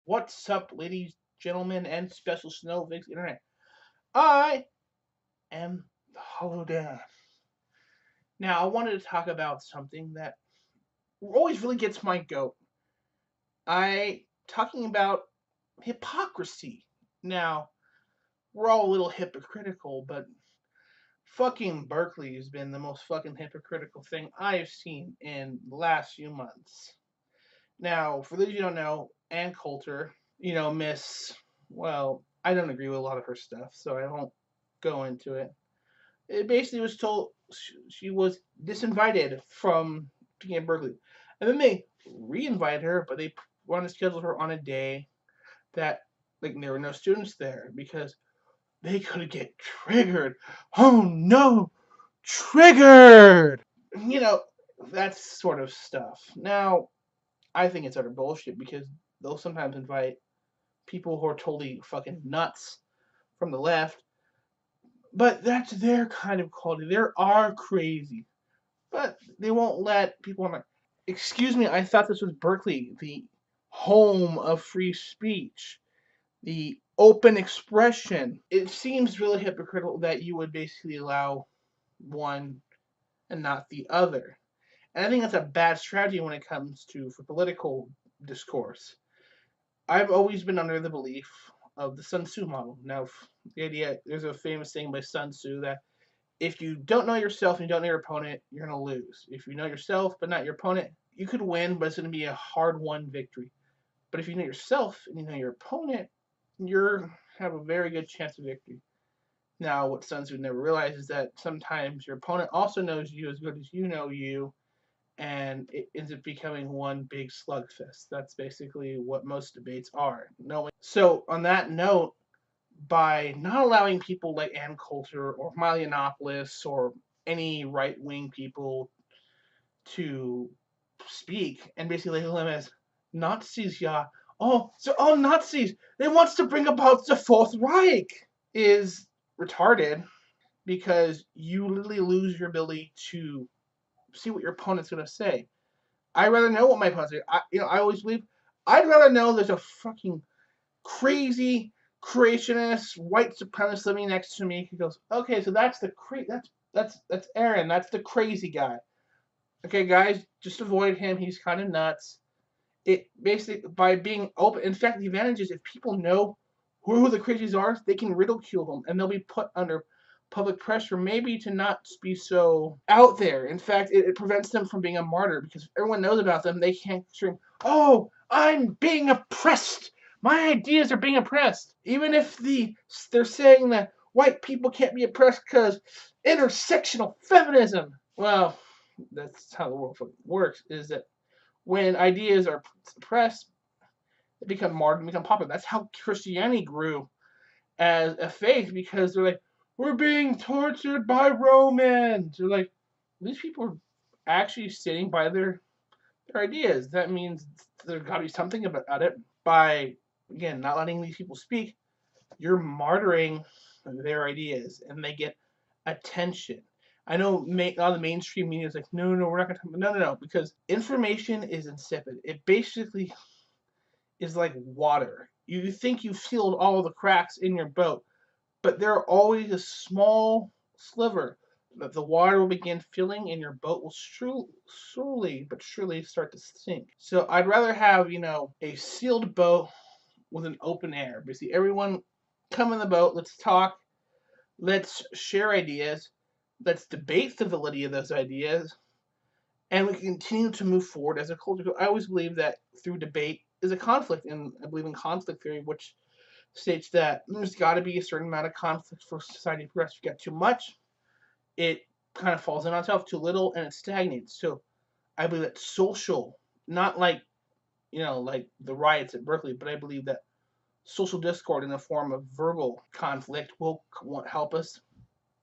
What's up, ladies, gentlemen, and special snowflakes internet? I am the Hollow Dan. Now, I wanted to talk about something that always really gets my goat. I talking about hypocrisy. Now, we're all a little hypocritical, but fucking Berkeley has been the most fucking hypocritical thing I've seen in the last few months. Now, for those of you who don't know, Ann Coulter, Miss, well, I don't agree with a lot of her stuff, so I won't go into it. It basically was told she was disinvited from being at Berkeley. And then they re-invited her, but they wanted to schedule her on a day that there were no students there because they could get triggered. Oh no, triggered! You know, that sort of stuff. Now, I think it's utter bullshit because they'll sometimes invite people who are totally fucking nuts from the left, but that's their kind of quality. They are crazy, but they won't let people. I'm like, excuse me, I thought this was Berkeley, the home of free speech, the open expression. It seems really hypocritical that you would basically allow one and not the other. And I think that's a bad strategy when it comes to for political discourse. I've always been under the belief of the Sun Tzu model. Now, the idea there's a famous saying by Sun Tzu that if you don't know yourself and you don't know your opponent, you're gonna lose. If you know yourself but not your opponent, you could win, but it's gonna be a hard-won victory. But if you know yourself and you know your opponent, you're have a very good chance of victory. Now, what Sun Tzu never realizes is that sometimes your opponent also knows you as good as you know you, and it ends up becoming one big slugfest. That's basically what most debates are. No. So on that note, by not allowing people like Ann Coulter or Miley Yiannopoulos or any right wing people to speak and basically label them as Nazis, yeah. Oh, so all Nazis. They wants to bring about the Fourth Reich is retarded because you literally lose your ability to see what your opponent's gonna say. I'd rather know what my opponent's saying. I always believe I'd rather know there's a fucking crazy creationist white supremacist living next to me. He goes, okay, so that's Aaron. That's the crazy guy. Okay, guys, just avoid him. He's kind of nuts. It basically by being open. In fact, the advantage is if people know who the crazies are, they can ridicule them, and they'll be put under public pressure, maybe to not be so out there. In fact, it prevents them from being a martyr because if everyone knows about them. They can't scream, "Oh, I'm being oppressed. My ideas are being oppressed." Even if they're saying that white people can't be oppressed because intersectional feminism. Well, that's how the world works. Is that when ideas are suppressed, they become martyred, become popular. That's how Christianity grew as a faith because they're like, we're being tortured by Romans. They're like, these people are actually standing by their ideas. That means there's got to be something about it. By, again, not letting these people speak, you're martyring their ideas and they get attention. I know a lot of the mainstream media is like, no, no, we're not going to. No, no, no, because information is insipid. It basically is like water. You think you've sealed all the cracks in your boat, but there are always a small sliver that the water will begin filling and your boat will slowly but surely start to sink. So I'd rather have, a sealed boat with an open air. Basically, everyone come in the boat, let's talk, let's share ideas, let's debate the validity of those ideas, and we can continue to move forward as a culture. I always believe that through debate is a conflict, and I believe in conflict theory, which states that there's got to be a certain amount of conflict for society to progress. If you get too much, it kind of falls in on itself. Too little, and it stagnates. So I believe that social, not like like the riots at Berkeley, but I believe that social discord in the form of verbal conflict will help us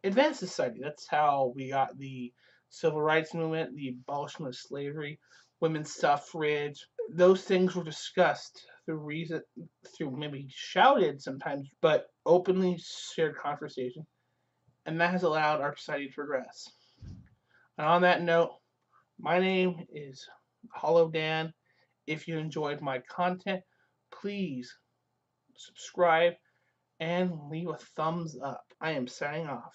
advance society. That's how we got the civil rights movement, the abolishment of slavery, women's suffrage. Those things were discussed through maybe shouted sometimes, but openly shared conversation, and that has allowed our society to progress. And on that note, my name is Hollow Dan. If you enjoyed my content, please subscribe and leave a thumbs up. I am signing off.